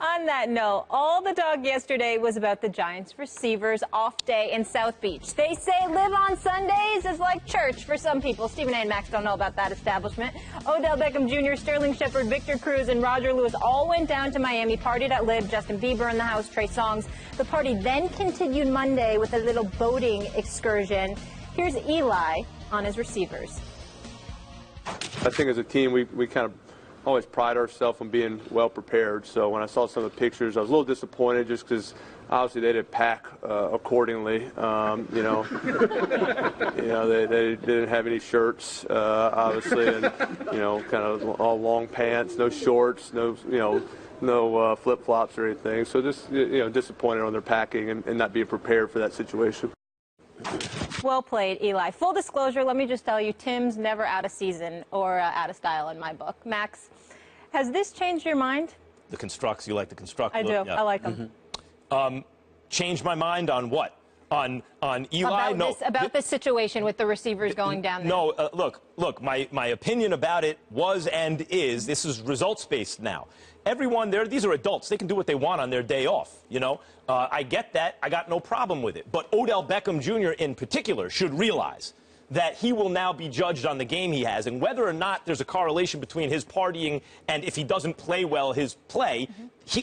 On that note, all the talk yesterday was about the Giants receivers' off day in South Beach. They say live on Sundays is like church for some people. Stephen A. and Max don't know about that establishment. Odell Beckham Jr., Sterling Shepard, Victor Cruz, and Roger Lewis all went down to Miami, partied at Live, Justin Bieber in the house, Trey Songz. The party then continued Monday with a little boating excursion. Here's Eli on his receivers. I think as a team, we kind of always pride ourselves on being well prepared. So when I saw some of the pictures, I was a little disappointed just because obviously they didn't pack accordingly. They didn't have any shirts, obviously, and kind of all long pants, no shorts, no flip flops or anything. So just disappointed on their packing and not being prepared for that situation. Well played, Eli. Full disclosure, let me just tell you, Tim's never out of season or out of style in my book. Max, has this changed your mind? The constructs, you like the construct? I do. Yeah. I like them. Changed my mind on what? On Eli? About this situation with the receivers going down there. No, look, my opinion about it was and is, this is results-based now. Everyone there, these are adults. They can do what they want on their day off, I get that. I got no problem with it. But Odell Beckham Jr. in particular should realize that he will now be judged on the game he has, and whether or not there's a correlation between his partying and if he doesn't play well his play,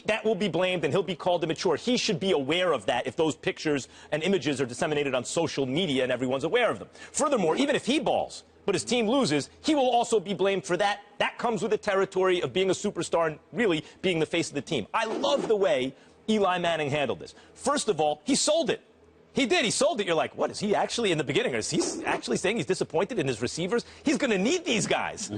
that will be blamed and he'll be called immature. He should be aware of that if those pictures and images are disseminated on social media and everyone's aware of them. Furthermore, even if he balls, but his team loses, he will also be blamed for that. That comes with the territory of being a superstar and really being the face of the team. I love the way Eli Manning handled this. First of all, he sold it. He did. He sold it. You're like, what is he actually in the beginning? Is he actually saying he's disappointed in his receivers? He's going to need these guys.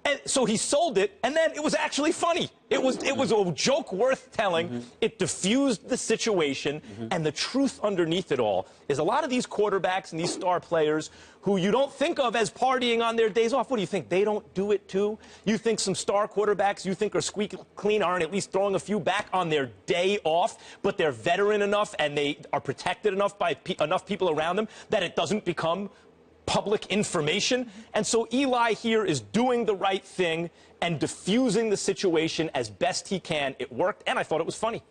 And so he sold it, and then it was actually funny. It was a joke worth telling. It diffused the situation, and the truth underneath it all is a lot of these quarterbacks and these star players who you don't think of as partying on their days off. What do you think? They don't do it too? You think some star quarterbacks you think are squeaky clean aren't at least throwing a few back on their day off, but they're veteran enough and they are protected enough by enough people around them that it doesn't become public information. And so Eli here is doing the right thing and diffusing the situation as best he can. It worked, and I thought it was funny.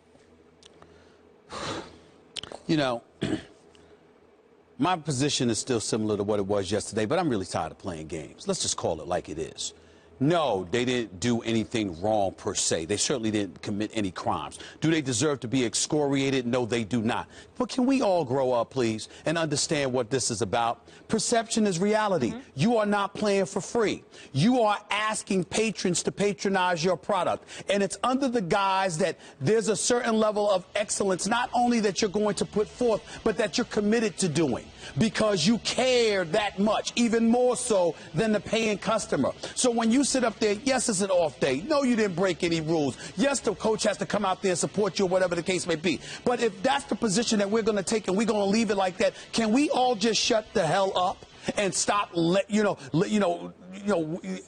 My position is still similar to what it was yesterday, but I'm really tired of playing games. Let's just call it like it is. No, they didn't do anything wrong per se. They certainly didn't commit any crimes. Do they deserve to be excoriated? No, they do not. But can we all grow up, please, and understand what this is about? Perception is reality. You are not playing for free. You are asking patrons to patronize your product. And it's under the guise that there's a certain level of excellence, not only that you're going to put forth, but that you're committed to doing because you care that much, even more so than the paying customer. So when you sit up there, yes, it's an off day. No, you didn't break any rules. Yes, the coach has to come out there and support you, or whatever the case may be. But if that's the position that we're going to take and we're going to leave it like that, can we all just shut the hell up and stop,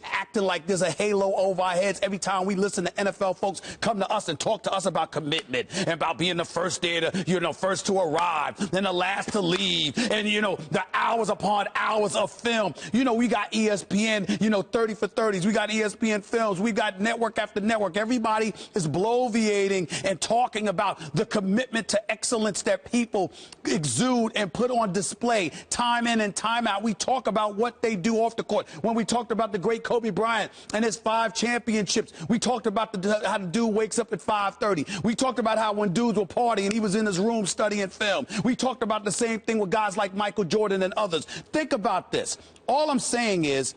acting like there's a halo over our heads every time we listen to NFL folks come to us and talk to us about commitment and about being the first there to, first to arrive, then the last to leave, and, the hours upon hours of film. We got ESPN, 30 for 30s. We got ESPN Films. We got network after network. Everybody is bloviating and talking about the commitment to excellence that people exude and put on display time in and time out. We talk about what they do off the court. When we talked about the great Kobe Bryant and his 5 championships, we talked about how the dude wakes up at 5:30. We talked about how when dudes were partying, he was in his room studying film. We talked about the same thing with guys like Michael Jordan and others. Think about this. All I'm saying is,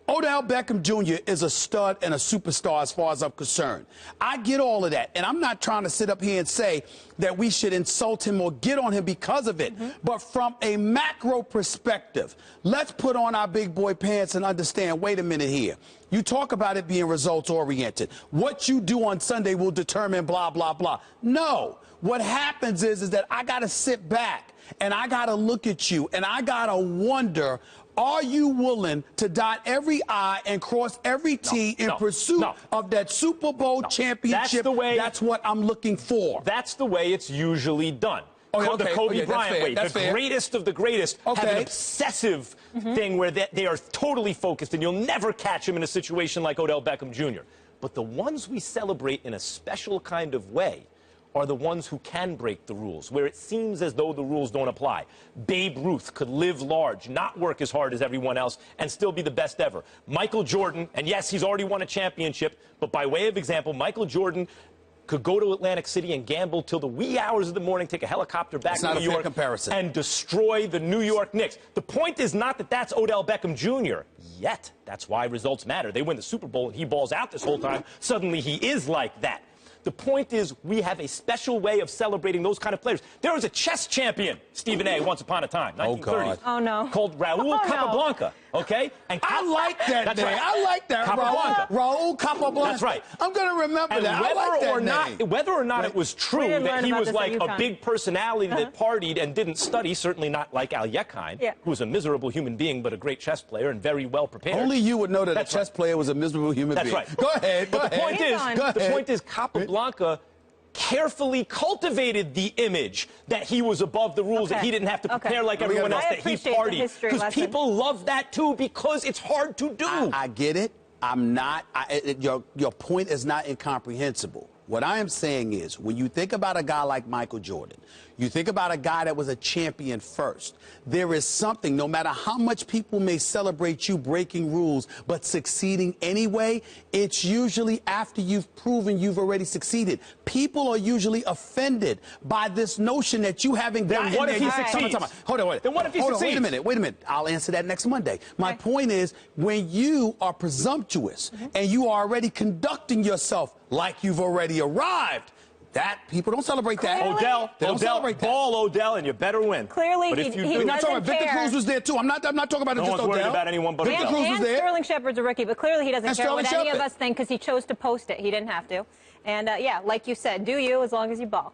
Odell Beckham Jr. is a stud and a superstar as far as I'm concerned. I get all of that, and I'm not trying to sit up here and say that we should insult him or get on him because of it. But from a macro perspective, let's put on our big boy pants and understand, wait a minute here. You talk about it being results-oriented. What you do on Sunday will determine blah, blah, blah. No. What happens is that I got to sit back, and I got to look at you, and I got to wonder, are you willing to dot every I and cross every T in pursuit of that Super Bowl championship? That's what I'm looking for. That's the way it's usually done. The Kobe Bryant way. The greatest of the greatest have an obsessive thing where they are totally focused, and you'll never catch him in a situation like Odell Beckham Jr. But the ones we celebrate in a special kind of way are the ones who can break the rules, where it seems as though the rules don't apply. Babe Ruth could live large, not work as hard as everyone else, and still be the best ever. Michael Jordan, and yes, he's already won a championship, but by way of example, Michael Jordan could go to Atlantic City and gamble till the wee hours of the morning, take a helicopter back to New York, and destroy the New York Knicks. The point is not that that's Odell Beckham Jr. yet. That's why results matter. They win the Super Bowl and he balls out this whole time. Suddenly he is like that. The point is, we have a special way of celebrating those kind of players. There was a chess champion, Stephen A., once upon a time, 1930s. Oh, no. Called Raul Capablanca, okay? And I like that name. Right. I like that. Capablanca. Raul Capablanca. That's right. I'm going to remember and that. Whether I like that or name. not, whether or not it was true that he was like a big personality that partied and didn't study, certainly not like Al Yeckheim, who was a miserable human being but a great chess player and very well prepared. Only you would know that That's a chess player was a miserable human being. That's right. Go ahead. But the point is, Capablanca carefully cultivated the image that he was above the rules, that he didn't have to prepare like everyone else, that he partied. Because people love that, too, because it's hard to do. I get it. I'm not. Your point is not incomprehensible. What I am saying is, when you think about a guy like Michael Jordan, you think about a guy that was a champion first. There is something, no matter how much people may celebrate you breaking rules, but succeeding anyway, it's usually after you've proven you've already succeeded. People are usually offended by this notion that you haven't gotten there. Then what if he succeeds? Hold on. Then what if he succeeds? Wait a minute. I'll answer that next Monday. My point is, when you are presumptuous and you are already conducting yourself like you've already arrived, that people don't celebrate that. Odell, ball Odell, and you better win. Clearly, but if you he do, doesn't care. Victor Cruz was there too. I'm not talking about no just one's Odell. worried about anyone but Victor Odell. Cruz was And there. Sterling Shepard's a rookie, but clearly he doesn't care what any of Shepard. us think because he chose to post it. He didn't have to. And yeah, like you said, do you as long as you ball.